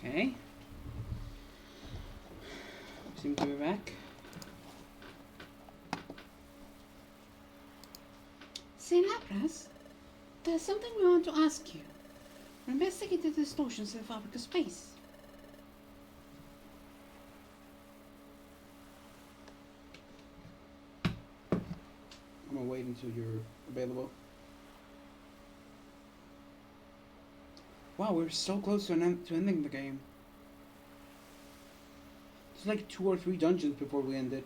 Okay. Seem to be back. Say, Lapras, there's something we want to ask you. We investigated the distortions in the fabric of space. I'm gonna wait until you're available. Wow, we're so close to ending the game. It's like 2 or 3 dungeons before we end it.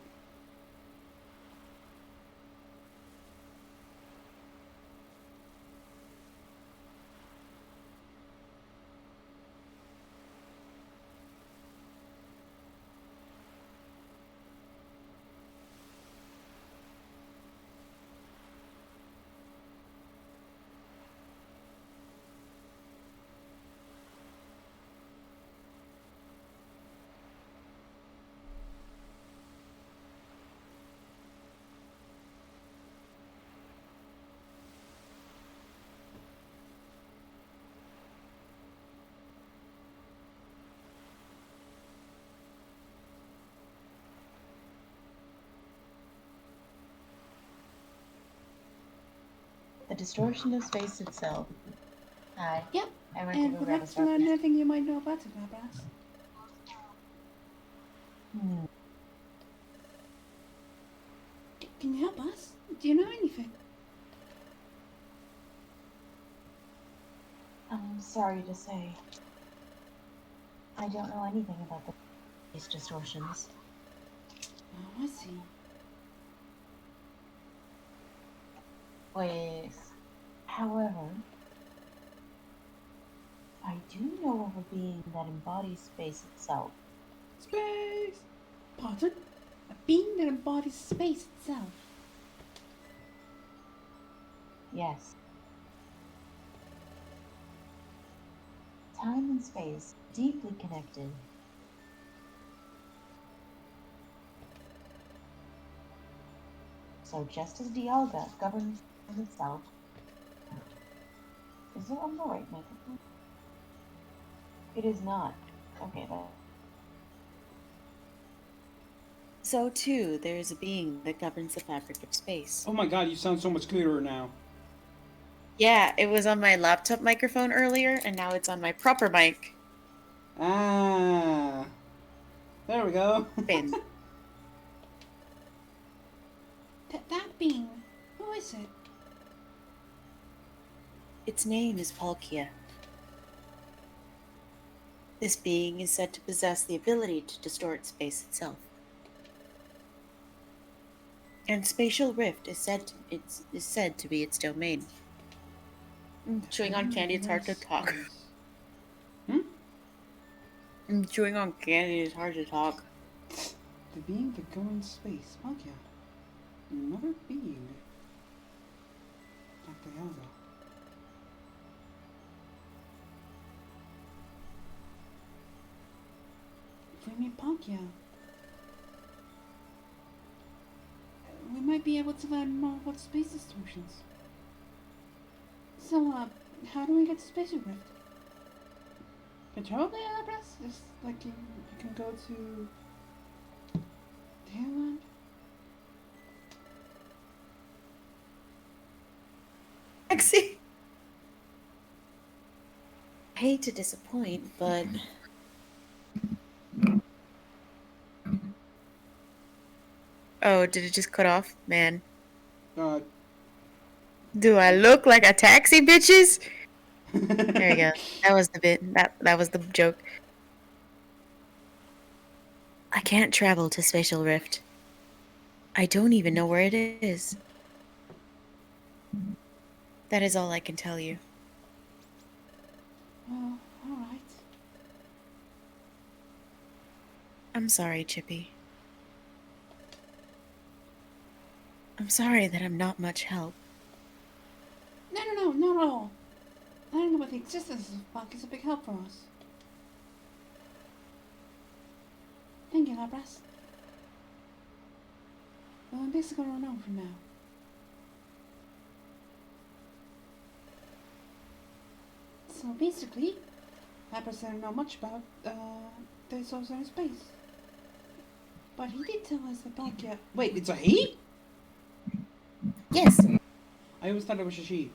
The distortion of space itself. Hi. Yep. I went And to go we'd grab a like to learn Starbucks. anything you might know about it, Lapras. Can you help us? Do you know anything? I'm sorry to say, I don't know anything about these distortions. Oh, I see. Pues, however, I do know of a being that embodies space itself. Space! Pardon? A being that embodies space itself. Yes. Time and space deeply connected. So just as Dialga governs itself, is it on the right microphone? It is not. Okay, that. So too, there is a being that governs the fabric of space. Oh my god, you sound so much clearer now. Yeah, it was on my laptop microphone earlier, and now it's on my proper mic. Ah. There we go. Finn. That being, who is it? Its name is Palkia. This being is said to possess the ability to distort space itself. And spatial rift is said to be its domain. Chewing on candy, it's hard to talk. Chewing on candy is hard to talk. The being that governs space. Fuck yeah. Another being. Like the hell though. If we meet Palkia, we might be able to learn more about space distortions. So, how do we get to Space Rift? Control the address? Just like you can go to Thailand? Taxi. I hate to disappoint, but oh, did it just cut off? Man. Do I look like a taxi, bitches? There you go. That was the bit. That was the joke. I can't travel to Spatial Rift. I don't even know where it is. That is all I can tell you. Well, alright. I'm sorry, Chippy. I'm sorry that I'm not much help. No, not at all. Learning about the existence of Bug is a big help for us. Thank you, Labras. Well, I'm basically going to run on from now. So basically, Lapras didn't know much about dinosaurs in space. But he did tell us about Wait, it's a he? Yes. I always thought it was a she.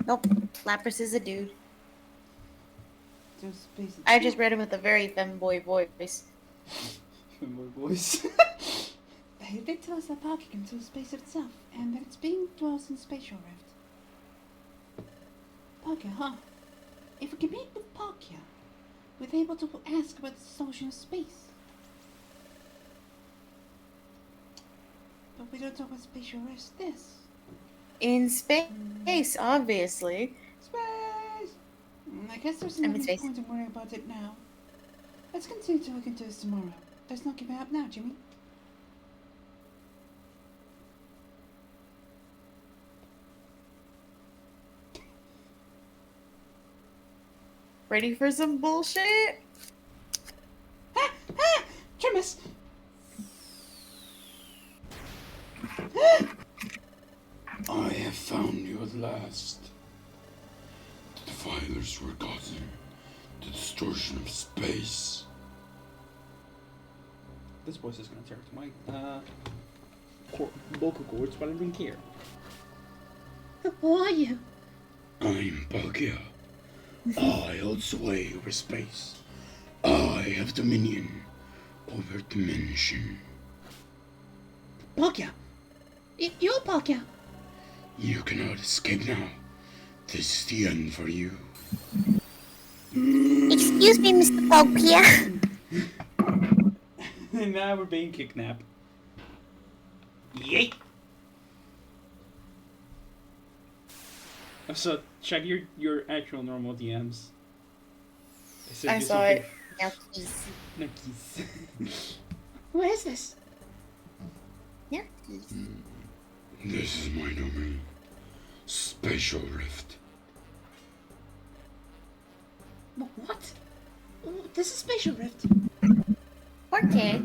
Nope. Lapras is a dude. So space I just read him with a very femboy voice. Femboy voice. He did tell us that Palkia can do space itself, and that it's being dwells in spatial rift. Palkia, huh? If we can meet with Palkia, we're able to ask about the distortion of space. But we don't talk about spatial rift this. In space, obviously. Space! I guess there's I'm no in space. point in worrying about it now. Let's continue to look into this tomorrow. Let's not give it up now, Jimmy. Ready for some bullshit? Ah! Ah! Trimus! I have found you at last. The defilers were causing the distortion of space. This voice is gonna tear to my vocal cords, but I don't care. Who are you? I'm Palkia. I hold sway over space. I have dominion over dimension. Palkia. You're Palkia. You cannot escape now. This is the end for you. Excuse me, Mr. Palkia. Now we're being kidnapped. Yay! So check your actual normal DMs. I saw it. Now keys. No keys. What is this? Yeah, keys. This is my domain. Spatial rift. What? Oh, this is spatial rift. Okay.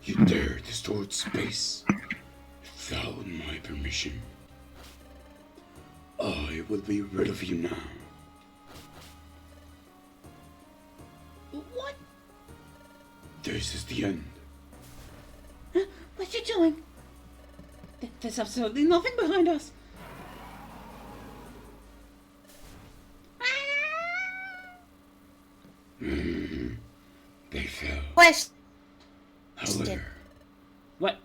You dare distort space without my permission. I will be rid of you now. What? This is the end. Huh? What you doing? There's absolutely nothing behind us. They fell. Question. However, What?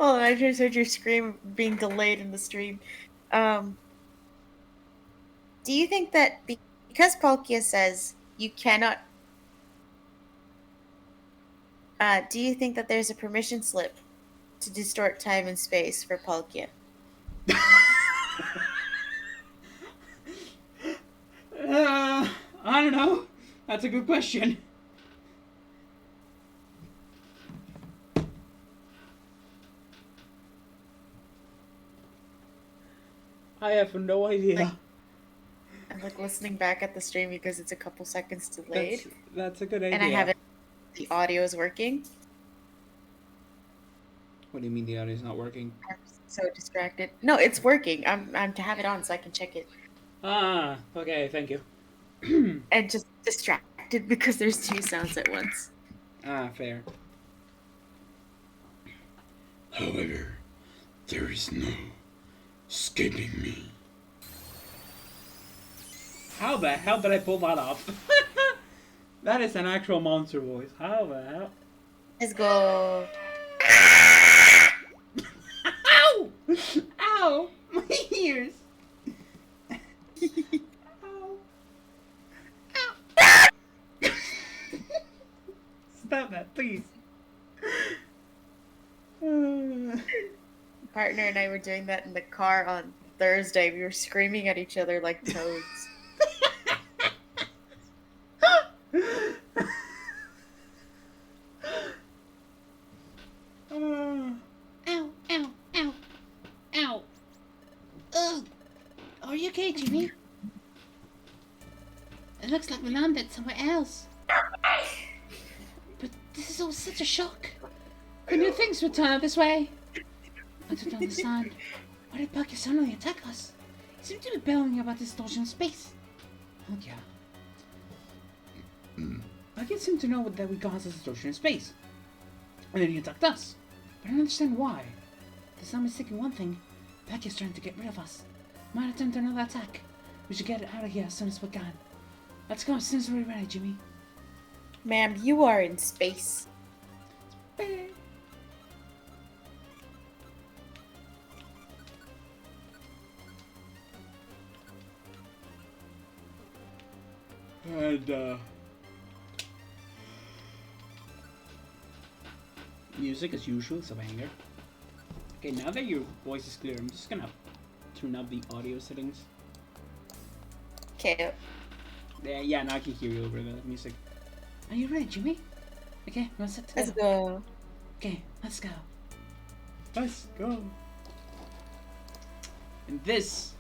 Oh, I just heard your scream being delayed in the stream. Do you think that because Palkia says you cannot, do you think that there's a permission slip to distort time and space for Palkia? I don't know. That's a good question. I have no idea. I'm like listening back at the stream because it's a couple seconds delayed, That's a good idea. and I haven't. The audio is working. What do you mean the audio's not working? I'm so distracted. No, it's working. I'm to have it on so I can check it. Ah, okay, thank you. And just distracted because there's two sounds at once. Ah, fair. however, there is no escaping me. How the hell did I pull that off? That is an actual monster voice. How the hell? Let's go. Ow! Ow! My ears! Ow! Ow! Stop that, please. Partner and I were doing that in the car on Thursday. We were screaming at each other like toads. Ow, ow, ow, ow. Ugh. Are you okay, Jimmy? It looks like we landed somewhere else. But this is all such a shock. Who knew things would turn out this way? I don't understand. Why did Bucky suddenly attack us? seem to be bellowing about distortion of space. Oh, yeah. Bucket seemed to know that we caused a distortion in space. And then he attacked us. But I don't understand why. If I'm mistaken one thing, Bucket's trying to get rid of us. Might attempt another attack. We should get out of here as soon as we can. Let's go as soon as we're ready, Jimmy. Ma'am, you are in space. And, music as usual, it's a banger. Okay, now that your voice is clear, I'm just gonna turn up the audio settings. Okay. Yeah, now I can hear you over the music. Are you ready, Jimmy? Okay, let's set to Let's go. Okay, let's go. Let's go. And this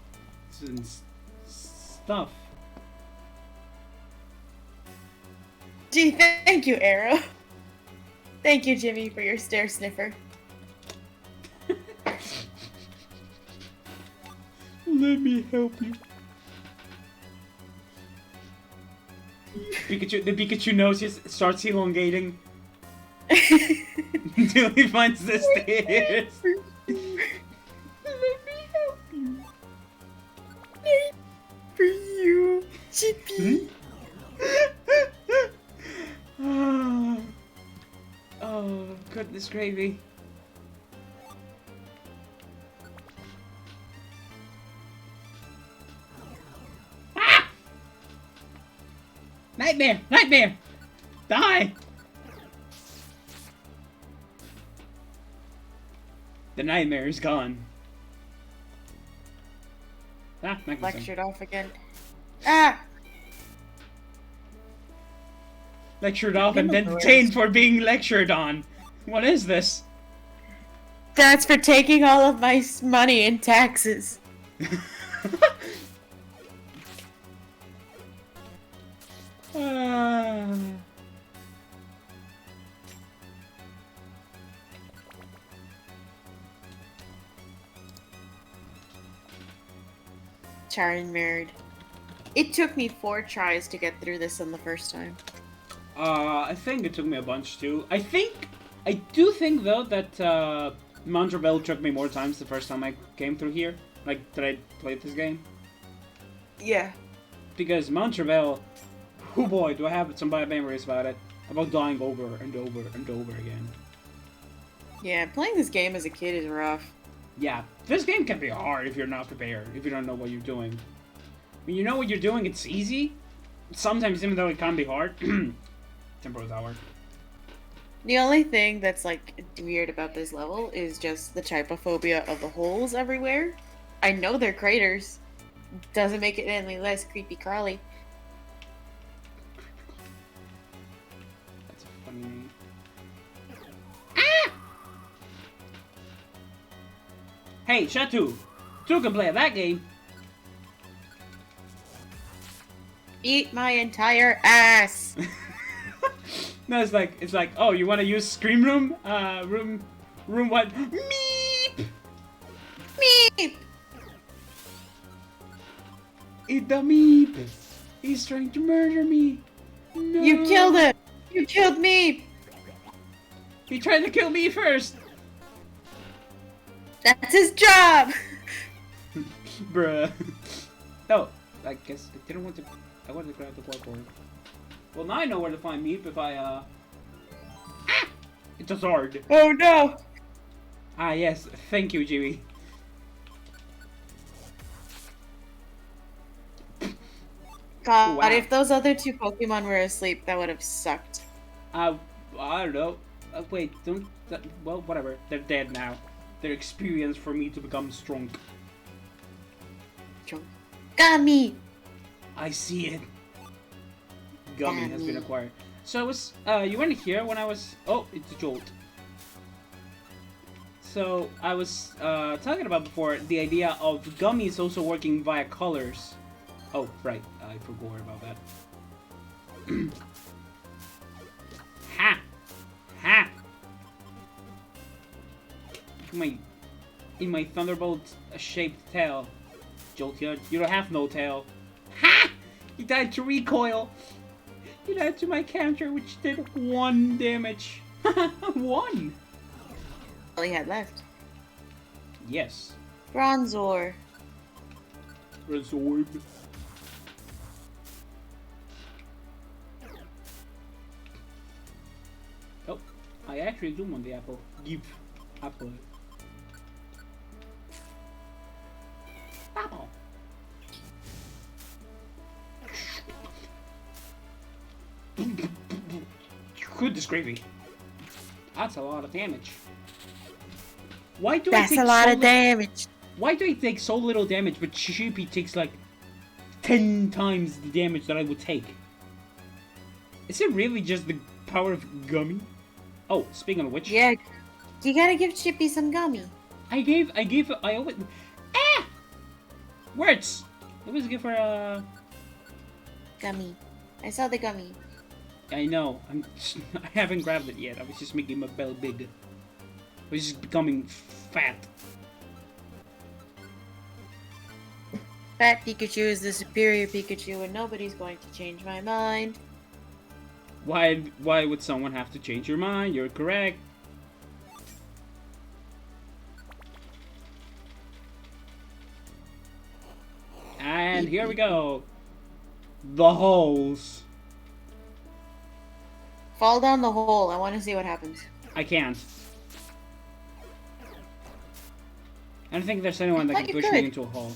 is stuff. Gee, thank you, Arrow. Thank you, Jimmy, for your stare sniffer. Let me help you. Pikachu, the Pikachu nose just starts elongating until he finds the stairs. Let me help you. For you, Chippy. Oh, goodness gravy. Ah! Nightmare! Nightmare! Die! The nightmare is gone. Ah, Magnuson. Lectured off again. Ah! Lectured off and then detained for being lectured on. What is this? That's for taking all of my money in taxes. Charin married. It took me 4 tries to get through this on the first time. I think it took me a bunch too. I do think though that Montreal took me more times the first time I came through here. Like, that I played this game. Yeah. Because Montreal, oh boy, do I have some bad memories about it. About dying over and over and over again. Yeah, playing this game as a kid is rough. Yeah, this game can be hard if you're not prepared, if you don't know what you're doing. When you know what you're doing, it's easy. Sometimes, even though it can be hard. Temporal Tower. The only thing that's, like, weird about this level is just the trypophobia of the holes everywhere. I know they're craters. Doesn't make it any less creepy crawly. That's a funny name. Hey, Shatu! Two can play that game. Eat my entire ass! No, it's like, oh, you want to use Scream Room? Room what? Meep! Meep! Eat the meep! He's trying to murder me! No! You killed him! You killed me! He tried to kill me first! That's his job! Bruh. Oh, I guess I didn't want to. I wanted to grab the bloodborne. Well, now I know where to find Meep if I, Ah! It's a sword. Oh no! Ah, yes. Thank you, Jimmy. God, Wow. if those other 2 Pokemon were asleep, that would have sucked. I don't know. Wait, don't. Well, whatever. They're dead now. They're experience for me to become strong. Gummy! I see it. Gummy has been Gummy. acquired. So I was, you weren't here when I was, oh, it's a jolt. So I was, talking about before, the idea of gummies also working via colors. Oh, right, I forgot about that. Ha! Ha! In my Thunderbolt-shaped tail. Jolteon, you don't have no tail. Ha! You died to recoil. You died to my counter, which did 1 damage. 1! All he had left. Yes. Bronzor. Resorb. Oh, I actually do want the apple. Give apple. Apple. Goodness gravy. That's a lot of damage. Why do I That's take a lot so of damage. Why do I take so little damage, but Chippy takes like 10 times the damage that I would take? Is it really just the power of Gummy? Oh, speaking of which, Yeah, you gotta give Chippy some gummy. I always, ah! Words! I always give her Gummy. I saw the gummy. I know, I haven't grabbed it yet, I was just making my belly big. I was just becoming fat. Fat Pikachu is the superior Pikachu, and nobody's going to change my mind. Why would someone have to change your mind? You're correct. And here we go. The holes. Fall down the hole. I want to see what happens. I can't. I don't think there's anyone that I can thought you push me could. into a hole.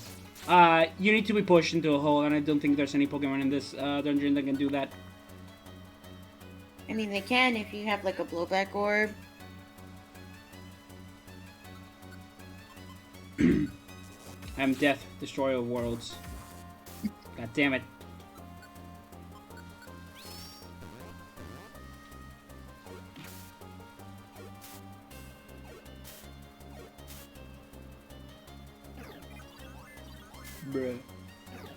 You need to be pushed into a hole, and I don't think there's any Pokemon in this dungeon that can do that. I mean, they can if you have like a blowback orb. I'm Death, Destroyer of Worlds. God damn it. Bruh.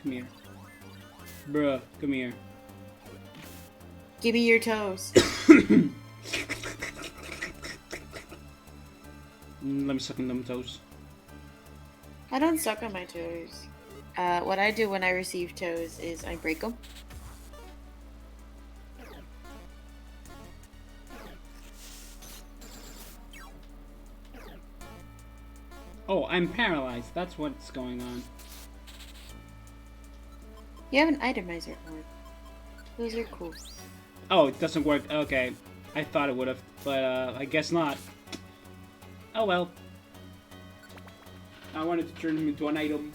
Come here. Bruh, come here. Give me your toes. Let me suck on them toes. I don't suck on my toes. What I do when I receive toes is I break them. Oh, I'm paralyzed. That's what's going on. You have an itemizer orb. Those are cool. Oh, it doesn't work. Okay. I thought it would have, but I guess not. Oh well. I wanted to turn him into an item.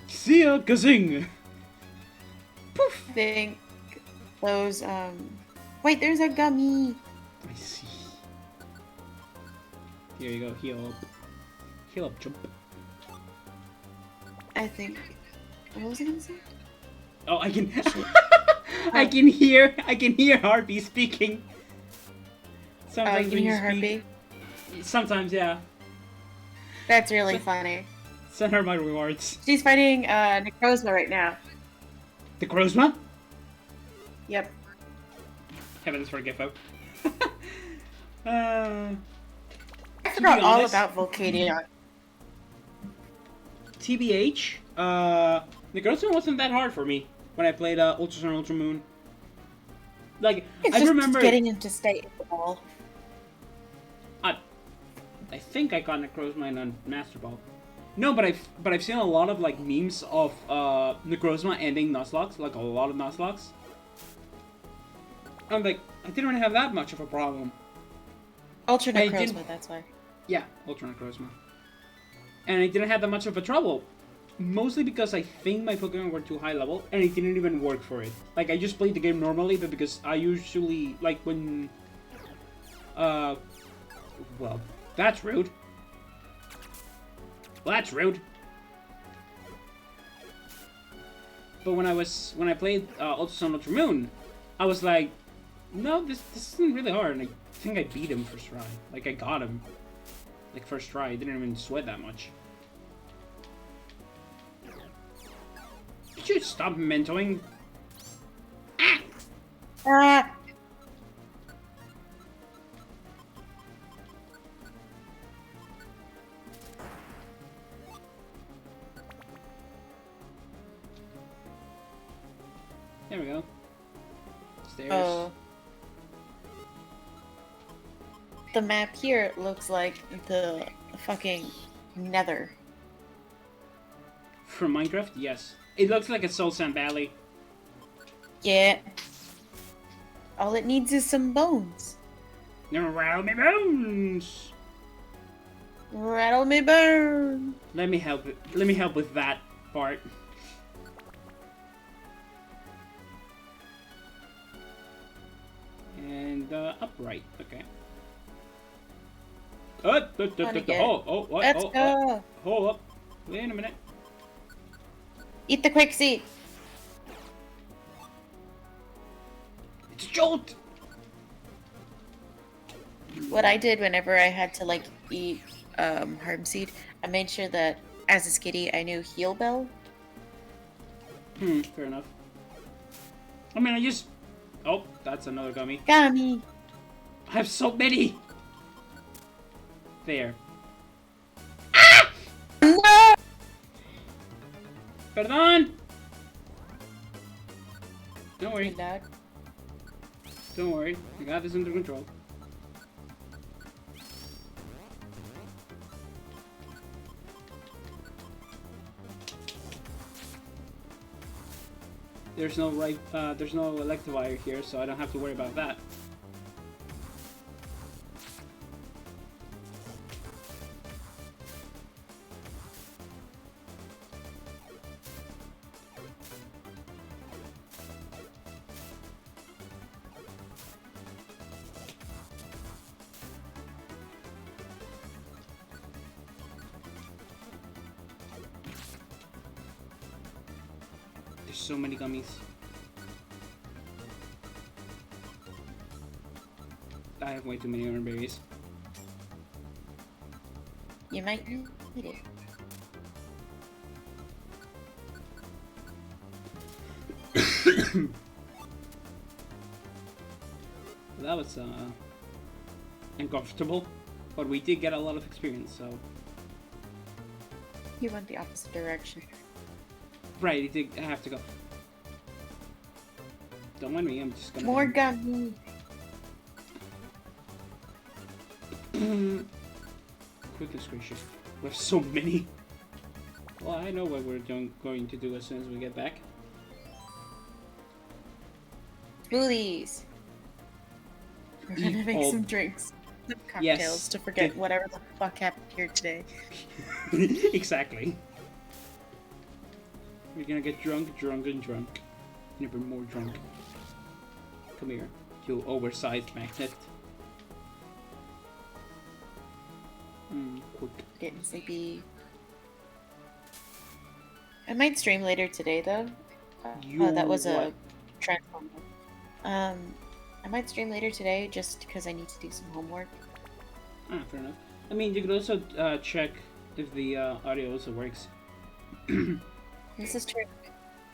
See ya, Kazing! Poof! I think those, Wait, there's a gummy! I see. Here you go, heal up. Heal up, jump. I think... What was I gonna say? Oh, I can... I can hear Harpy speaking. Sometimes You can when hear speak- Harpy? Sometimes, yeah. That's really funny. Send her my rewards. She's fighting, Necrozma right now. The Grozma? Yep. Heavens for Giffo. I forgot all honest- about Volcania. TBH, the Grozma wasn't that hard for me when I played Ultra Sun, Ultra Moon. Like, It's I just remember... getting him to stay in the ball. I think I got Necrozma in a Master Ball. No, but I've seen a lot of like memes of Necrozma ending Nuzlocke, like a lot of Nuzlocke. I'm like, I didn't really have that much of a problem. Ultra I didn't- Necrozma, that's why. Yeah, Ultra Necrozma. And I didn't have that much of a trouble. Mostly because I think my Pokemon were too high level, and it didn't even work for it. Like, I just played the game normally, but because I usually, like, when... Well, that's rude. Well, that's rude. But when I played Ultra Sun, Ultra Moon, I was like, no, this isn't really hard, and I think I beat him first try. Like, I got him. Like, first try. I didn't even sweat that much. Could you stop mentoring? Ah! There we go. Stairs. Oh. The map here looks like the fucking Nether. From Minecraft? Yes. It looks like a Soul Sand Valley. Yeah. All it needs is some bones. Now rattle me bones! Rattle me bone. Let me help with that part. And upright. Okay. What? Let's go. Hold up. Wait a minute. Eat the quick seed. It's a jolt! What I did whenever I had to like eat harm seed, I made sure that as a skitty I knew heal bell. Fair enough. I mean, I just... Oh, that's another gummy. Gummy. I have so many! There. No. Perdón! Don't worry. Loud. Don't worry. I got this under control. There's no electivire here, so I don't have to worry about that. There's so many gummies. I have way too many orange berries. You might need it. That was uncomfortable, but we did get a lot of experience, so... You went the opposite direction. Right, you did have to go. Don't mind me, I'm just gonna... More gummy. Goodness gracious. We have so many. Well, I know what we're going to do as soon as we get back. Smoothies. We're gonna Eat make all- some drinks. Some cocktails Yes. to forget Get- whatever the fuck happened here today. Exactly. We're gonna get drunk, drunk, and drunk. Never more drunk. Come here, you oversized magnet. Quick. Getting sleepy. I might stream later today though. You Oh, that was what? a transformer. I might stream later today just because I need to do some homework. Ah, fair enough. I mean, you could also check if the audio also works. This is true.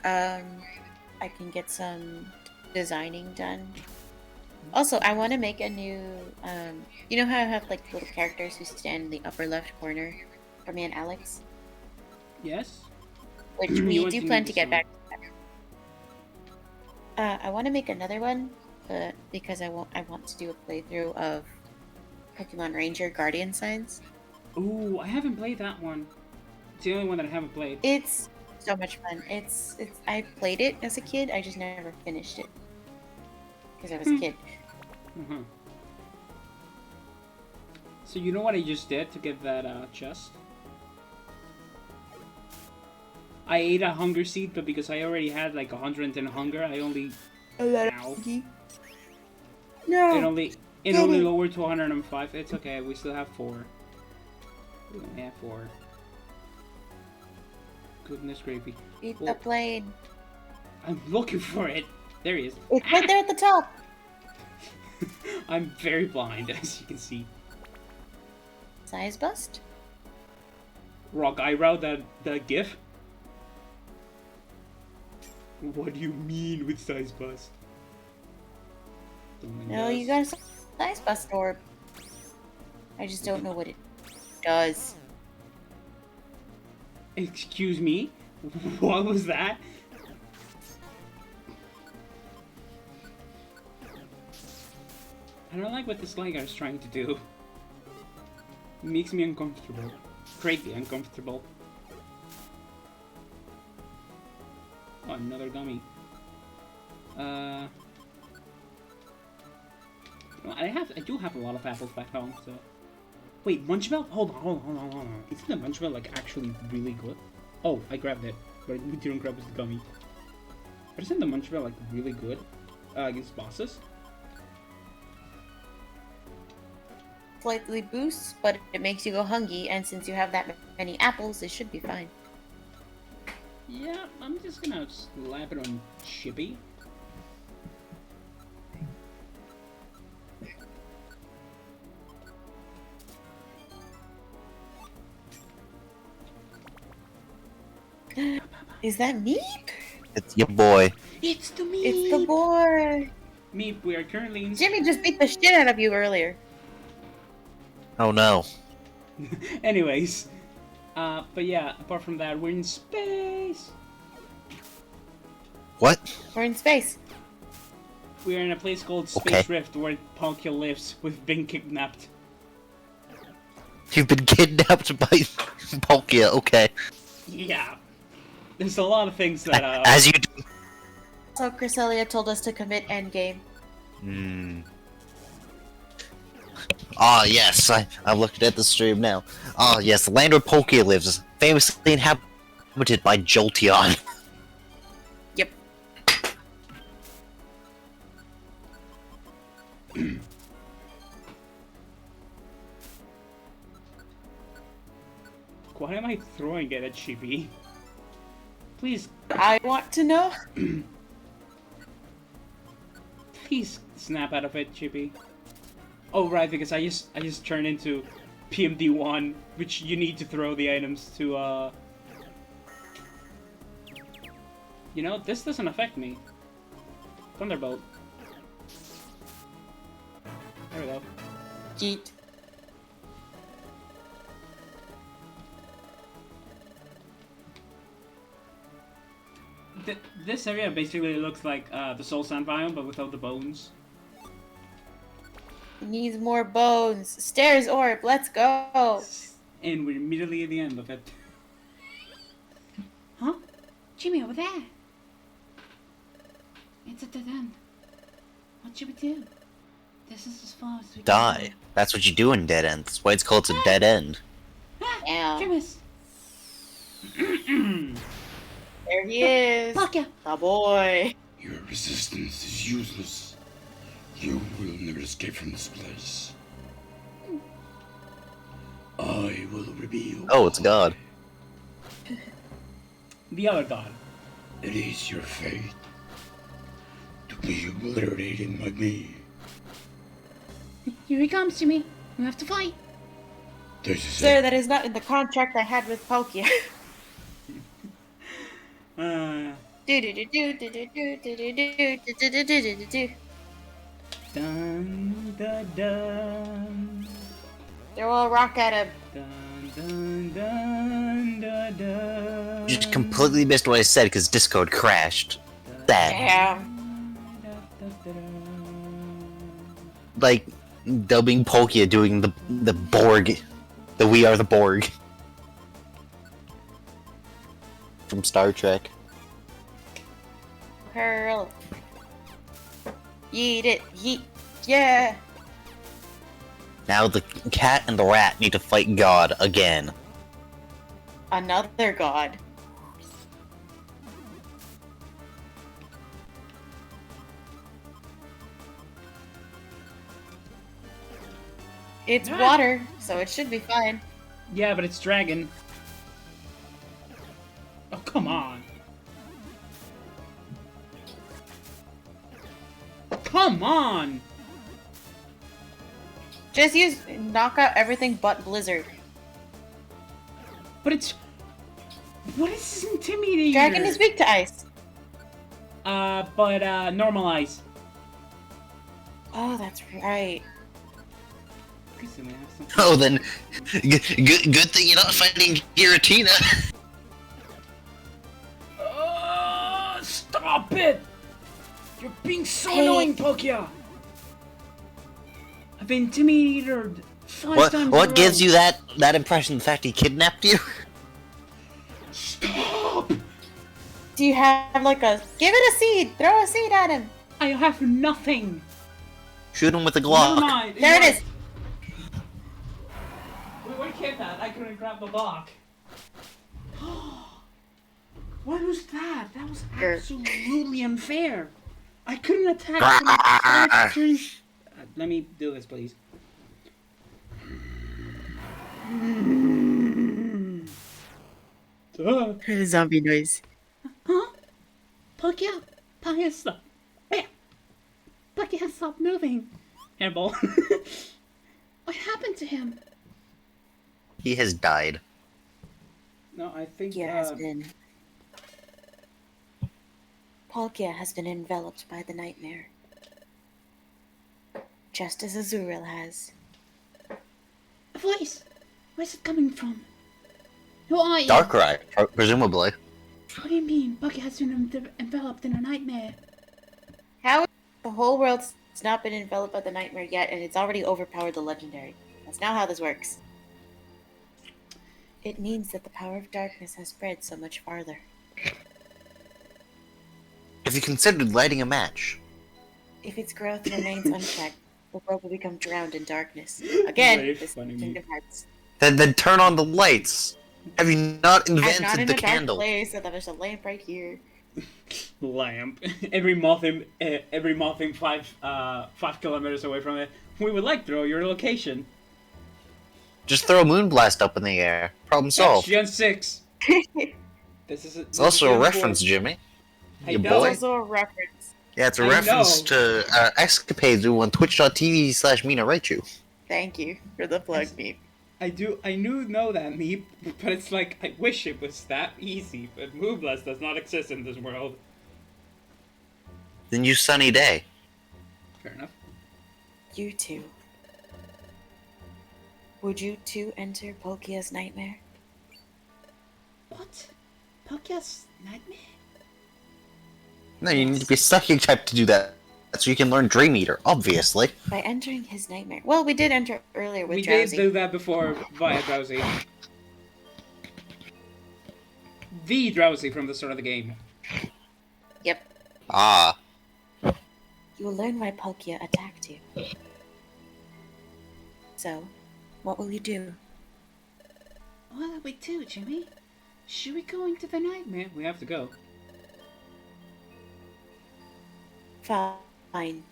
I can get some designing done. Also, I want to make a new, you know how I have like little characters who stand in the upper left corner for me and Alex? Yes? Which You we want do to plan make to get some- back. I want to make another one, but because I want to do a playthrough of Pokemon Ranger Guardian Signs. Ooh, I haven't played that one. It's the only one that I haven't played. It's so much fun. It's I played it as a kid. I just never finished it because I was a kid. Uh-huh. So you know what I just did to get that chest? I ate a hunger seed, but because I already had like 110 hunger, I only... Ow. No. It only lowered to 105. It's okay, we still have 4. We only have 4. Goodness gravy. Eat Well- the plane. I'm looking for it. There he is. It's right there at the top. I'm very blind, as you can see. Size bust. Rock eyebrow, that gif? What do you mean with size bust? No, you got a size bust orb. I just don't know what it does. Excuse me? What was that? I don't like what this Liger is trying to do. It makes me uncomfortable. Greatly uncomfortable. Oh, another gummy. Well, I do have a lot of apples back home, so... Wait, Munchbell? Hold on. Isn't the Munchbell, like, actually really good? Oh, I grabbed it, but we didn't grab the gummy. But isn't the Munchbell, like, really good against bosses? Slightly boosts, but it makes you go hungry, and since you have that many apples, it should be fine. Yeah, I'm just gonna slap it on Chippy. Is that Meep? It's your boy. It's the me! It's the boy! Meep, we are currently in... Jimmy just beat the shit out of you earlier. Oh no. Anyways. But yeah, apart from that, we're in space! What? We're in space. We are in a place called Space Okay. Rift where Palkia lives. We've been kidnapped. You've been kidnapped by Palkia, okay. Yeah. There's a lot of things that, As you do. So Cresselia told us to commit endgame. Ah, yes, I'm looking at the stream now. Ah, yes, the land where Palkia lives is famously inhabited by Jolteon. Yep. Why am I throwing it at Chibi? Please, I want to know. please snap out of it, Chibi. Oh right, because I just turned into PMD1, which you need to throw the items to You know, this doesn't affect me. Thunderbolt. There we go. Yeet. This area basically looks like the Soul Sand biome, but without the bones. It needs more bones. Stairs orb, let's go. And we're immediately at the end of it. Huh? Jimmy, over there. It's at dead end. What should we do? This is as far as we can Die. That's what you do in dead end. That's why it's called a dead end. go. Ah, Yeah. Grimace. There he is. Palkia. The boy. Your resistance is useless. You will never escape from this place. I will reveal. Oh, it's God. The other god. It is your fate to be obliterated by me. Here he comes, Jimmy. We have to fight. This is Sir, it. that is not in the contract I had with Palkia. Dun dun dun. Throw a rock at him. Dun dun dun dun dun. You just completely missed what I said because Discord crashed. That. Damn. Like, dubbing Palkia doing the Borg. The We Are the Borg. From Star Trek. Hurl. Yeet it. Yeet. Yeah. Now the cat and the rat need to fight God again. Another god. It's Ah. water, so it should be fine. Yeah, but it's dragon. Oh, come on. Come on! Just knock out everything but Blizzard. But it's... What is this intimidator? Dragon is weak to ice. But normal ice. Oh, that's right. Please let me have some- Oh, then, good thing you're not fighting Giratina. Stop it! You're being so Hey. annoying, Palkia! been Jimmy-Eatered 5 What times what in a gives row. you that impression? The fact he kidnapped you? Stop! Do you have like a give it a seed? Throw a seed at him. I have nothing. Shoot him with a Never Glock. mind. There it is. Where came that? I couldn't grab the block. What was that? That was absolutely unfair. I couldn't attack from the first turn. Let me do this, please. Zombie noise. Huh? Pokey, Pokey, stop. Where? Pokey has stopped moving. Hairball. What happened to him? He has died. No, I think. Palkia has been. Palkia has been enveloped by the nightmare, just as Azuriel has. A voice. Where's it coming from? Who are you? Darkrai, presumably. What do you mean? Bucky has been enveloped in a nightmare. How the whole world's not been enveloped by the nightmare yet, and it's already overpowered the legendary. That's not how this works. It means that the power of darkness has spread so much farther. Have you considered lighting a match? If its growth remains unchecked, the world will become drowned in darkness. Again, Very this funny. Kingdom Hearts. Then turn on the lights. Have you not I'm invented not in the a dark candle? place, so there's a lamp right here. Lamp. Every mothing 5 kilometers away from it. We would like to know your location. Just throw a moonblast up in the air. Problem That's solved. Gen 6. This is. It's also a reference, Jimmy. I You know. boy. It's also a reference. Yeah, it's a I reference know. to escapades we do on twitch.tv/Mina Raichu. Thank you for the plug, me. I know that, Meep, but it's like, I wish it was that easy, but Moonblast does not exist in this world. Then use Sunny Day. Fair enough. You two. Would you two enter Palkia's nightmare? What? Bucky's nightmare? No, you need to be a psychic type to do that. So you can learn Dream Eater, obviously. By entering his nightmare. Well, we did enter earlier with We Drowsy. did do that before via Drowsy. The Drowsy from the start of the game. Yep. Ah. You will learn why Palkia attacked you. So, what will you do? What are we do, Jimmy? Should we go into the nightmare? We have to go. Fine.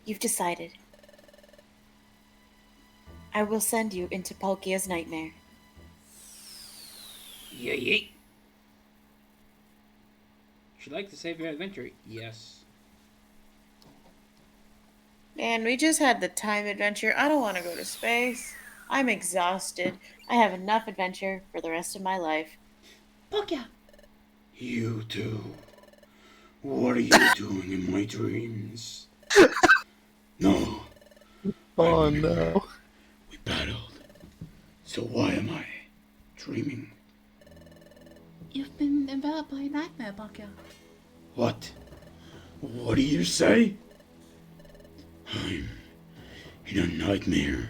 You've decided. I will send you into Palkia's nightmare. Yay. Would you like to save your adventure? Yes. Man, we just had the time adventure. I don't want to go to space. I'm exhausted. I have enough adventure for the rest of my life. Bucky! You two. What are you doing in my dreams? No. Oh no. We battled. So why am I dreaming? You've been enveloped by a nightmare, Bucky. What? What do you say? I'm in a nightmare.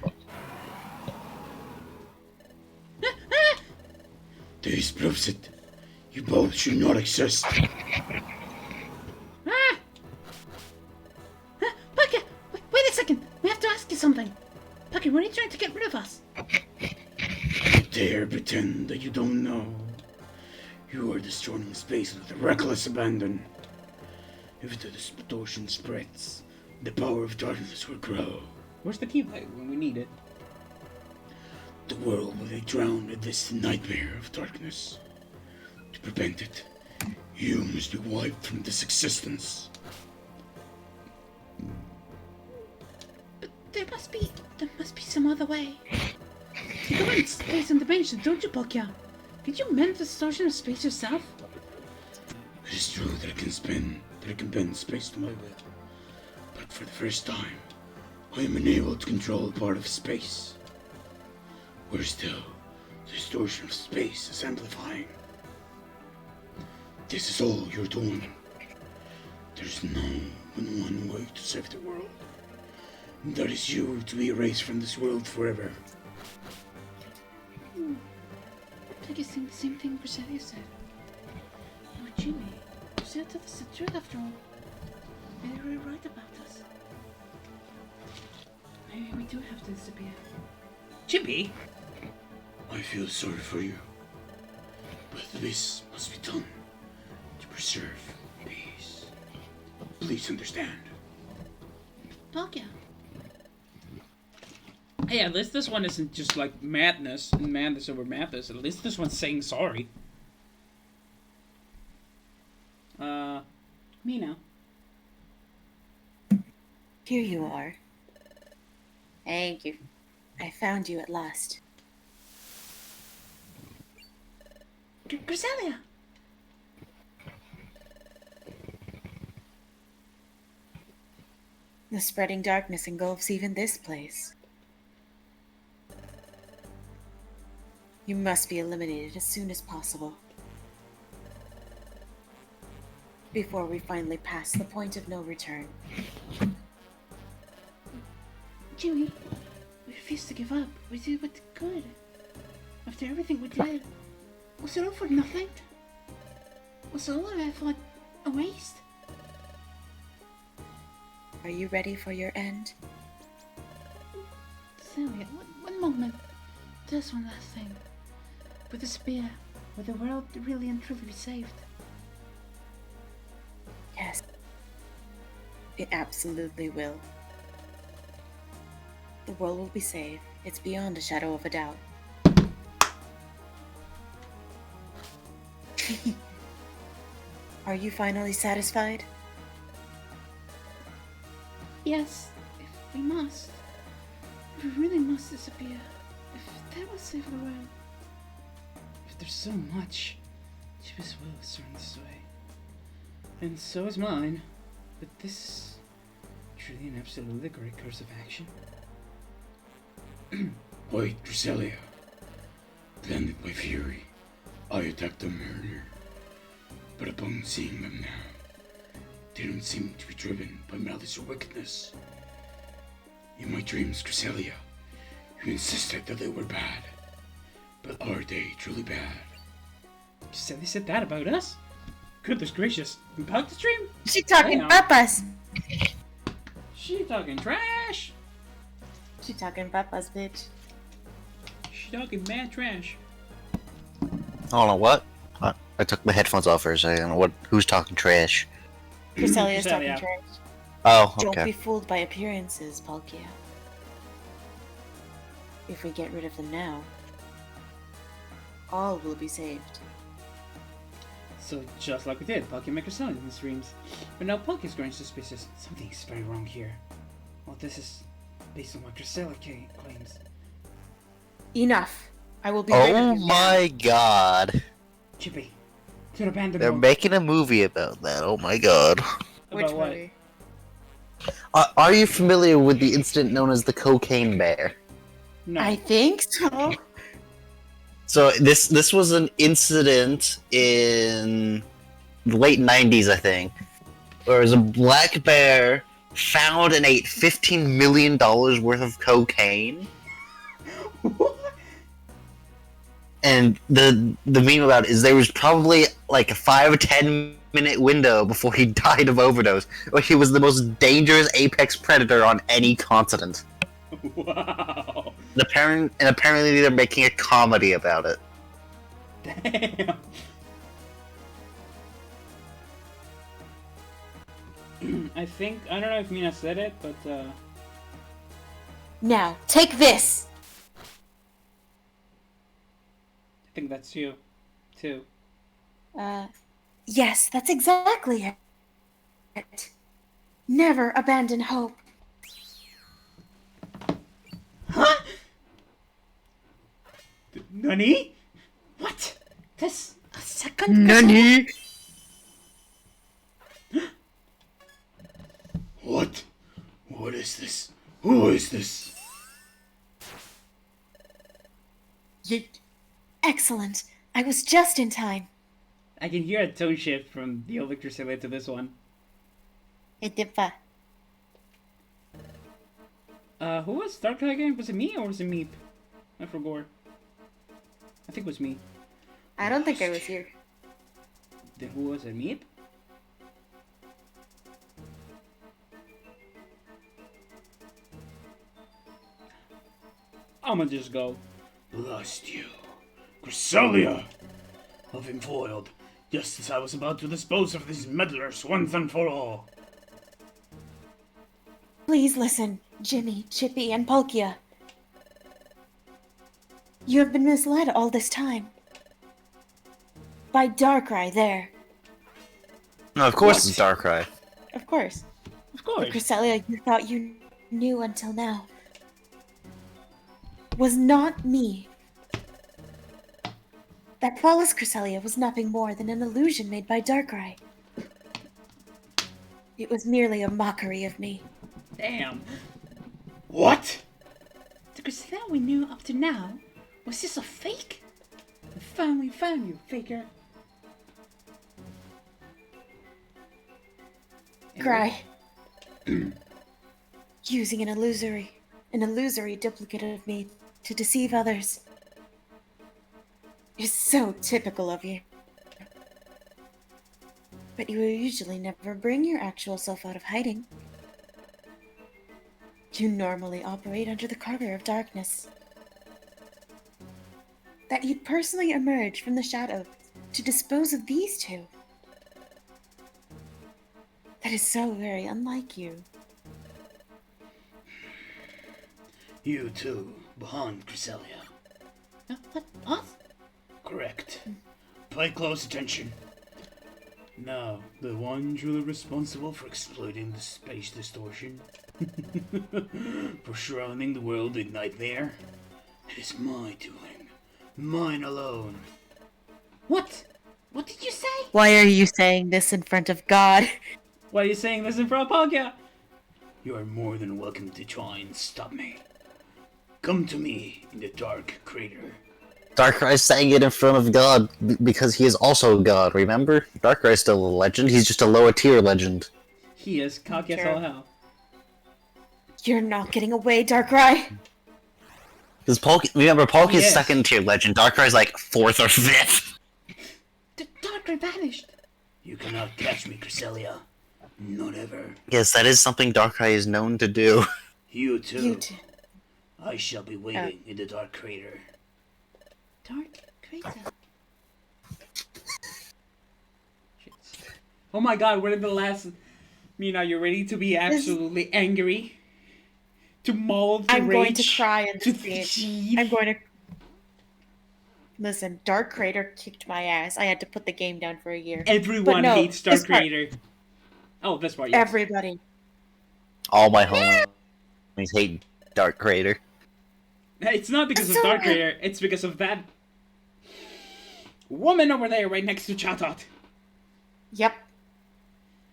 This proves it. You both should not exist. Bucky! Wait a second! We have to ask you something! Bucky, what are you trying to get rid of us? You dare pretend that you don't know. You are destroying space with reckless abandon. If the distortion spreads, the power of darkness will grow. Where's the keyblade when we need it? The world will be drowned in this nightmare of darkness. To prevent it, you must be wiped from this existence. But there must be some other way. You go in space and dimension, don't you, Bucky? Did you mend the distortion of space yourself? It is true that I can bend space to my will. But for the first time, I am enabled to control a part of space. Where still, the distortion of space is amplifying. This is all you're doing. There's no one way to save the world. and that is you to be erased from this world forever. I guess think the same thing Griselda said. Oh, Jimmy, Griselda told us the truth after all. Maybe they were right about us. Maybe we do have to disappear. Jimmy? I feel sorry for you, but this must be done to preserve peace. Please understand. Poggia. Hey, at least this one isn't just like madness and madness over madness. At least this one's saying sorry. Me now. Here you are. Thank you. I found you at last. Griselda! The spreading darkness engulfs even this place. You must be eliminated as soon as possible. Before we finally pass the point of no return. Jimmy, we refuse to give up. We did what good. After everything we did, was it all for nothing? Was all our effort a waste? Are you ready for your end? Celia, one moment. Just one last thing. With the spear, will the world really and truly be saved? Yes. It absolutely will. The world will be saved. It's beyond a shadow of a doubt. Are you finally satisfied? Yes, if we must. If we really must disappear. If that will save the world. If there's so much, Jimmy's will is turned this way. And so is mine. But this is truly and absolutely a great course of action. White Griselda, blinded by fury, I attacked the murderer. But upon seeing them now, they don't seem to be driven by malice or wickedness. In my dreams, Griselda, you insisted that they were bad. But are they truly bad? You said they said that about us? Goodness gracious. About the stream? She talking Damn. papas. She talking trash. She talking papas, bitch. She talking mad trash. I don't know what. I took my headphones off for a second. Who's talking trash? Creselia's Cresselia. talking trash. Oh, Don't be okay. fooled by appearances, Palkia. If we get rid of them now, all will be saved. So just like we did, Pocky make her son in the streams. But now Pocky's growing suspicious. Something's very wrong here. Well, this is based on what Cresselia claims. Enough. I will be rid Oh of you my god. Chippy, to the abandoned They're world. making a movie about that. Oh my god. now. Which About what? movie? Are you familiar with the incident known as the Cocaine Bear? No. I think so. So this was an incident in the late 90s, I think, where there was a black bear found and ate $15 million worth of cocaine. And the meme about it is there was probably like a 5 or 10 minute window before he died of overdose, where he was the most dangerous apex predator on any continent. Wow. And apparently they're making a comedy about it. Damn. I don't know if Mina said it, but Now, take this! I think that's you, too. Yes, that's exactly it. Never abandon hope. Huh? Nani? What? This a second? Nani? What? What is this? Who is this? Yeet. Excellent. I was just in time. I can hear a tone shift from the old Victor Silly to this one. Edipa. Who was Darkrai again? Was it me or was it Meep? I forgot. I think it was me. I don't think I was here. Then who was it? Meep? I'ma just go. Lost you. Cresselia! I've been foiled, just as I was about to dispose of these meddlers once and for all. Please listen, Jimmy, Chippy, and Palkia. You have been misled all this time. By Darkrai there. No, of course What? it's Darkrai. Of course. Of The course. Cresselia you thought you knew until now was not me. That flawless Cresselia was nothing more than an illusion made by Darkrai. It was merely a mockery of me. Damn. What? The Cresselia we knew up to now, was this a fake? I finally found you, faker. Cry. Using an illusory duplicate of me to deceive others is so typical of you. But you will usually never bring your actual self out of hiding. You normally operate under the cover of darkness. That you'd personally emerge from the shadows to dispose of these two. That is so very unlike you. You too, behind Cresselia. What? Us? Correct. Pay close attention. Now, the one truly responsible for exploiting the space distortion, for shrouding the world in nightmare, it is my doing. Mine alone. What? What did you say? Why are you saying this in front of God? Why are you saying this in front of Palkia? You are more than welcome to try and stop me. Come to me in the dark crater. Darkrai's saying it in front of God because he is also God, remember? Darkrai's still a legend, he's just a lower tier legend. He is cocky as Sure. all hell. You're not getting away, Darkrai! Because remember, Palkia's Yes. second tier legend, Darkrai's like 4th or 5th. The Darkrai vanished. You cannot catch me, Cresselia. Not ever. Yes, that is something Darkrai is known to do. You too. You too. I shall be waiting in the dark crater. Dark crater. Oh my god, we're in the last... Mina, you're ready to be absolutely angry? To maul, to I'm rage, going to cry and to scream. seethe? I'm going to... Listen, Dark Crater kicked my ass. I had to put the game down for a year. Everyone no, hates Dark this part- Creator. Oh, this part, yes. Everybody. All my homies hate Dark Crater. It's not because of So- Dark Creator, it's because of that woman over there right next to Chatot. Yep.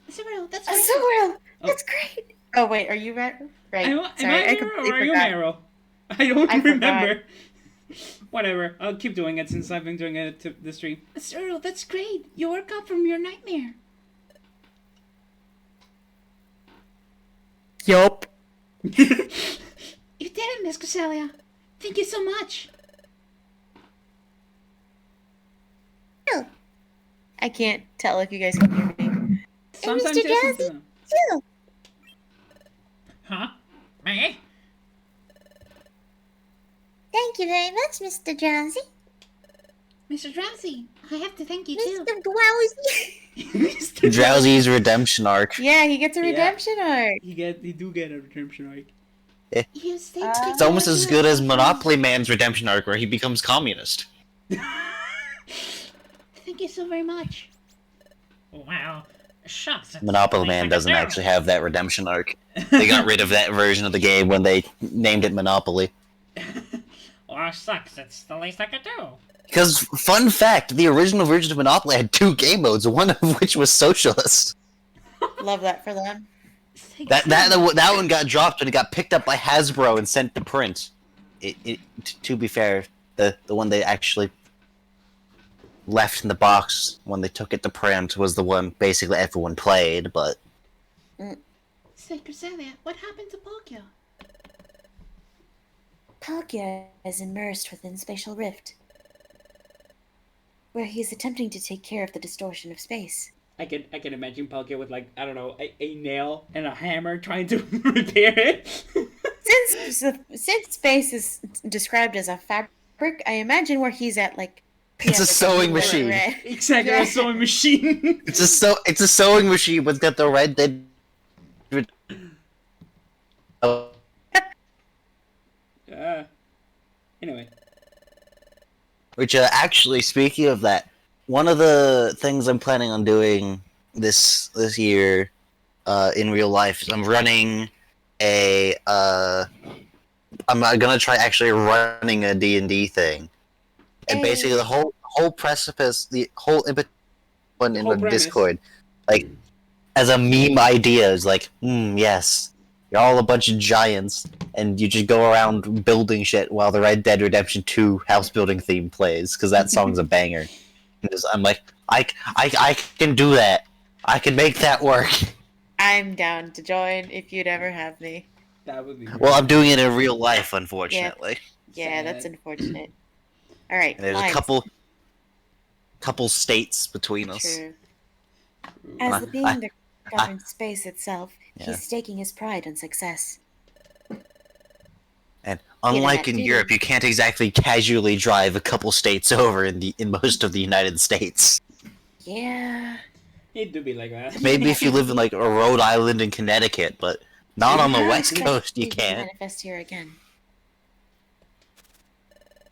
Cyril, that's A right. Cyril! That's great! Oh, wait, are you right? Right. Am I Mero completely or are you forgot. Mero? I don't I remember. Whatever, I'll keep doing it since I've been doing it to the stream. Cyril, that's great. You woke up from your nightmare. Yup. You did it, Miss Cresselia. Thank you so much. I can't tell if you guys can hear me. Sometimes Mr. yes, Jazzy? sometimes no. Huh? Me? Thank you very much, Mr. Drowsy. Mr. Drowsy, I have to thank you too. Mr. Drowsy. Mr. Drowsy's redemption arc. Yeah, he gets a Yeah. redemption arc. He do get a redemption arc. You stayed It's almost as good as Monopoly Man's redemption arc where he becomes communist. Thank you so very much. Wow. Shucks. it's Monopoly the least I Man could doesn't do. actually have that redemption arc. They got rid of that version of the game when they named it Monopoly. Well, sucks. It's the least I could do. Because, fun fact, the original version of Monopoly had 2 game modes, one of which was socialist. Love that for them. That one got dropped, but it got picked up by Hasbro and sent to print. To be fair, the one they actually left in the box when they took it to print was the one basically everyone played, but Say, Cresselia, what happened to Palkia? Palkia is immersed within Spatial Rift, where he is attempting to take care of the distortion of space. I can imagine Palkia with like, I don't know, a nail and a hammer trying to repair it. Since space is described as a fabric, I imagine where he's at, like, It's a sewing machine. Red. Exactly, Yeah. a sewing machine. It's a sewing machine, but it's got the Red Dead. Oh, Anyway. which actually, speaking of that, one of the things I'm planning on doing this year, in real life, is I'm running a I'm gonna try actually running a D&D thing, and basically the whole precipice, the whole impetus in Whole the premise. Discord, like as a meme idea, is like, yes, you're all a bunch of giants, and you just go around building shit while the Red Dead Redemption 2 house building theme plays, because that song's a banger. I'm like, I can do that. I can make that work. I'm down to join if you'd ever have me. That would be Well, I'm doing it in real life, unfortunately. Yeah, that's unfortunate. All right, And there's lines. a couple states between us. True. As the being that I- governs space itself, Yeah. he's staking his pride on success. And unlike that in too. Europe, you can't exactly casually drive a couple states over in most of the United States. Yeah. It do be like that. Maybe if you live in like Rhode Island and Connecticut, but not on the Yeah, West let's Coast. You see if we can't, manifest here again.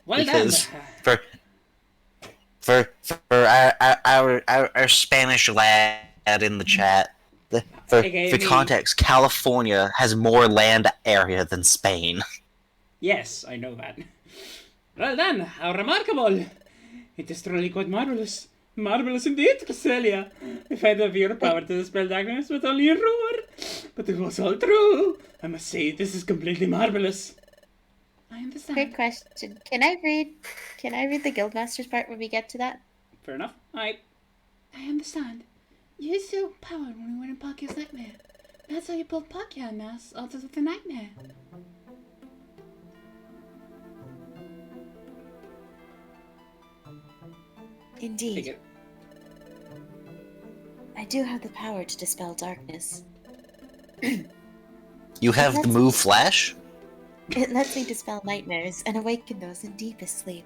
Well because done. for our Spanish lad in the chat. For AKA me. context, California has more land area than Spain. Yes, I know that. Well done, how remarkable! It is truly quite marvelous. Marvelous indeed, Cresselia. If I had your power to dispel darkness with only a roar. But it was all true. I must say, this is completely marvelous. I understand. Quick question. Can I read the Guildmaster's part when we get to that? Fair enough. I understand. You used your power when we were in Palkia's nightmare. That's how you pulled Palkia and us out of the nightmare. Take Indeed, it. I do have the power to dispel darkness. You have the move Flash? It lets me dispel nightmares and awaken those in deepest sleep.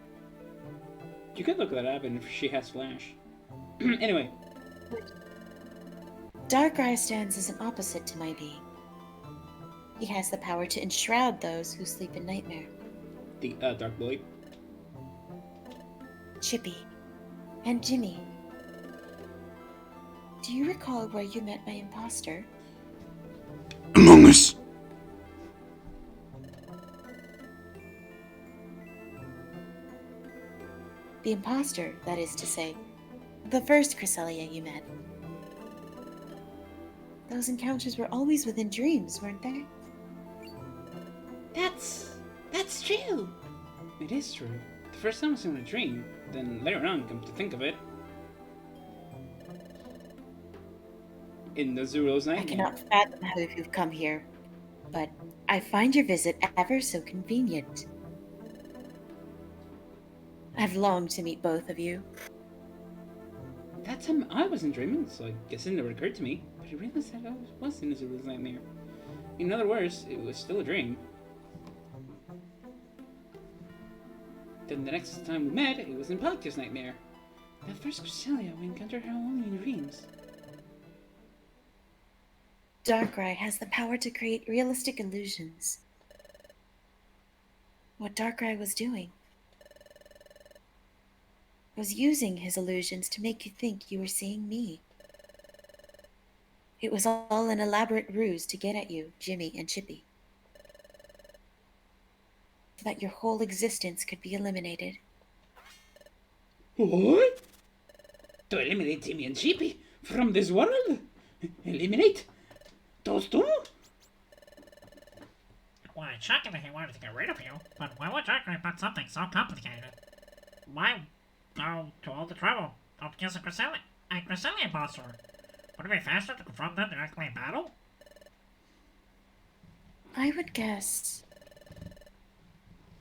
You could look that up and if she has flash. Anyway. Darkrai stands as an opposite to my being. He has the power to enshroud those who sleep in nightmare. The Dark Boy. Chippy and Jimmy. Do you recall where you met my imposter? Among Us. The imposter, that is to say. The first Cresselia you met. Those encounters were always within dreams, weren't they? That's true. It is true. The first time I was in a dream, then later on, come to think of it, in the Zuro's I nightmare. cannot fathom how you've come here, but I find your visit ever so convenient. I've longed to meet both of you. That time I wasn't dreaming, so I guess it never occurred to me. But I realized that I was in a Zuro's nightmare. In other words, it was still a dream. Then the next time we met, it was in Palkia's nightmare. That first Cresselia, we encountered her only in dreams. Darkrai has the power to create realistic illusions. What Darkrai was doing was using his illusions to make you think you were seeing me. It was all an elaborate ruse to get at you, Jimmy and Chippy. So that your whole existence could be eliminated. What? To eliminate Jimmy and Chippy from this world? Eliminate those two? Well, it's shocking that he wanted to get rid of you, but why would Darkrai put something so complicated? Why go to all the trouble of using Cresselia imposter? Would it be faster to confront them directly in battle? I would guess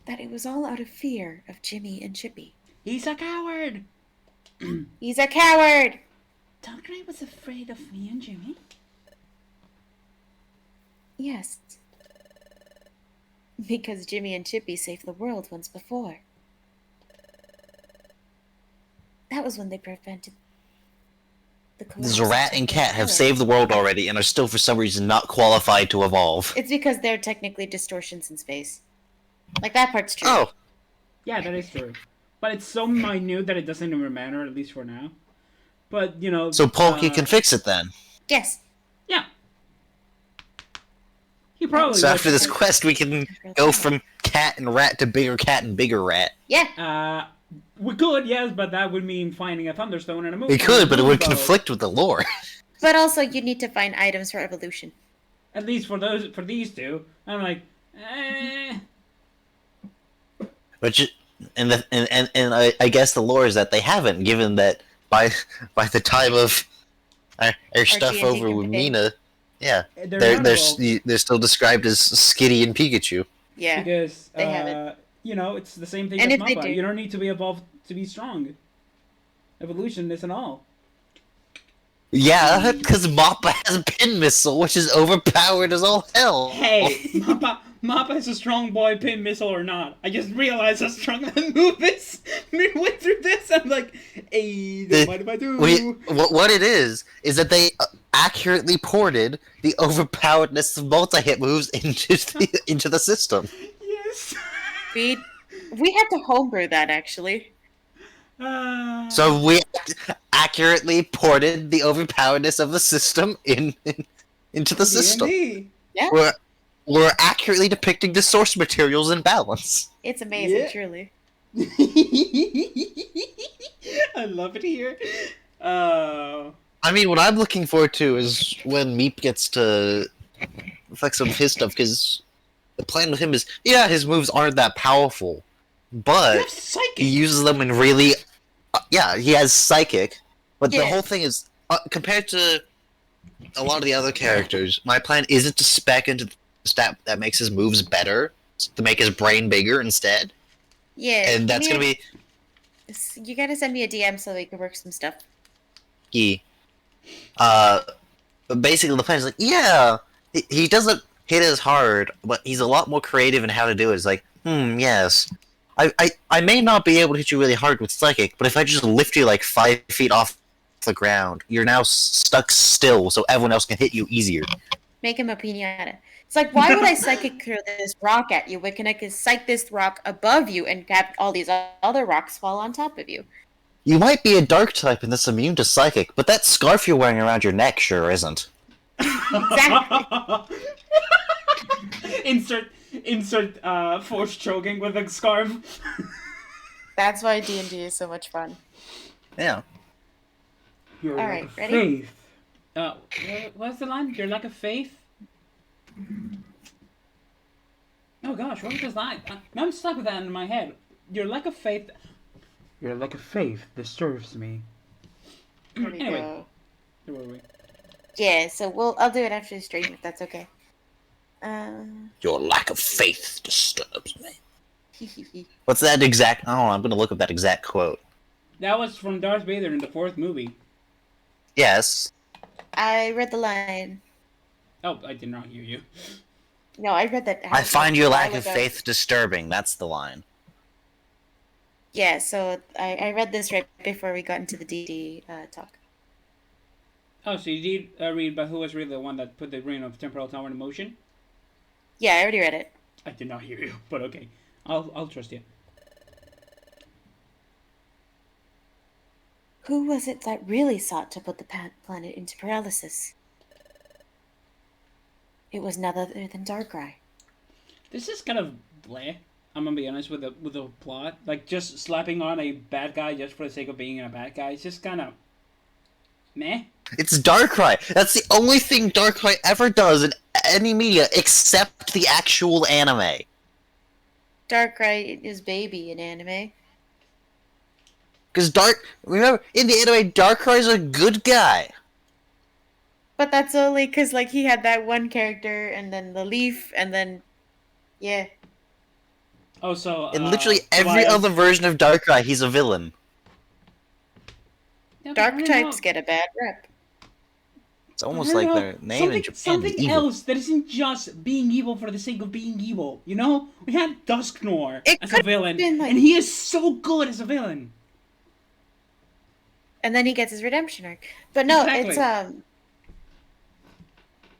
that it was all out of fear of Jimmy and Chippy. He's a coward! He's a coward! Darkrai was afraid of me and Jimmy? Yes. Because Jimmy and Chippy saved the world once before. That was when they prevented the collapse of Rat and Cat have Earth. saved the world already and are still for some reason not qualified to evolve. It's because they're technically distortions in space. Like, that part's true. Oh, Yeah, that is true. But it's so minute that it doesn't even matter, at least for now. But, you know... so Polky can fix it then. Yes. Yeah. He probably So would. after this quest, we can go from cat and rat to bigger cat and bigger rat. Yeah. We could, yes, but that would mean finding a Thunderstone and a move. We could, but it would bow. conflict with the lore. But also, you need to find items for evolution. At least for these two. I'm like, eh... Which, and I guess the lore is that they haven't, given that by the time of our stuff D&D over with campaign. Mina, yeah, They're not evolved. they're still described as Skitty and Pikachu. Yeah. Because, they haven't. you know, it's the same thing And as if they Mappa. do- You don't need to be evolved to be strong. Evolution isn't all. Yeah, because Mappa has a pin missile, which is overpowered as all hell. Hey, Mappa is a strong boy, pin missile or not. I just realized how strong that move is midway through this. I'm like, hey, what do I do? What it is that they accurately ported the overpoweredness of multi-hit moves into the system. Yes. We had to homebrew that, actually. So we accurately ported the overpoweredness of the system into the system. D&D. Yeah. We're accurately depicting the source materials in balance. It's amazing, Yeah. truly. I love it here. I mean, what I'm looking forward to is when Meep gets to flex some of his stuff, because the plan with him is, yeah, his moves aren't that powerful, but Psychic. he uses them in really... yeah, he has Psychic, but the Yeah. whole thing is, compared to a lot of the other characters, my plan isn't to spec into the stat that makes his moves better, it's to make his brain bigger instead, Yeah. and that's gonna be You gotta send me a DM so we can work some stuff. key. But basically the plan is like, yeah, he doesn't hit as hard, but he's a lot more creative in how to do it. It's like, yes. I may not be able to hit you really hard with Psychic, but if I just lift you like 5 feet off the ground, you're now stuck still, so everyone else can hit you easier. Make him a pinata. It's like, why would I psychic throw this rock at you when I could psych this rock above you and have all these other rocks fall on top of you? You might be a dark type and that's immune to Psychic, but that scarf you're wearing around your neck sure isn't. Exactly. insert force choking with a scarf. That's why D&D is so much fun. Yeah. You're All like right, a ready? faith. What's the line? You're like a faith? Oh gosh, what was this line? I'm stuck with that in my head. You're like a faith. You're like a faith that serves me. There we Anyway. go. Where were we? Yeah, so I'll do it after the stream if that's okay. Your lack of faith disturbs me. What's that exact... Oh, I'm gonna look up that exact quote. That was from Darth Vader in the 4th movie. Yes. I read the line. Oh, I did not hear you. No, I read that. I find your a lack while of ago. faith disturbing. That's the line. Yeah, so I read this right before we got into the D&D talk. Oh, so you did read, but who was really the one that put the Ring of Temporal Tower in motion? Yeah, I already read it. I did not hear you, but okay. I'll trust you. Who was it that really sought to put the planet into paralysis? It was none other than Darkrai. This is kind of bleh. I'm gonna be honest with the plot. Like, just slapping on a bad guy just for the sake of being a bad guy. It's just kind of meh. It's Darkrai. That's the only thing Darkrai ever does in any media except the actual anime. Darkrai is baby in anime. Because remember, in the anime, Darkrai's a good guy. But that's only because, like, he had that one character, and then the leaf, and then... Yeah. Oh, so In literally every Tobias- other version of Darkrai, he's a villain. Yeah, but I Dark don't types know- get a bad rep. It's I almost don't like know, their name in Japan is something evil. else that isn't just being evil for the sake of being evil. You know, we had Dusknoir It as a could've villain, been, like- and he is so good as a villain. And then he gets his redemption arc. But no, Exactly. it's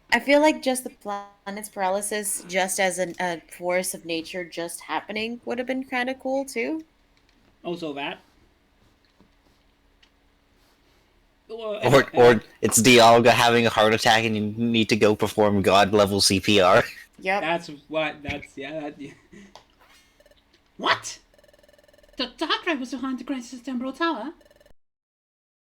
I feel like just the planet's paralysis, just as a force of nature just happening, would have been kind of cool too. Also that. Or it's Dialga having a heart attack and you need to go perform god level CPR. Yep. That's what. That's yeah. That, yeah. What? The Darkrai was behind the crisis at Emerald Tower.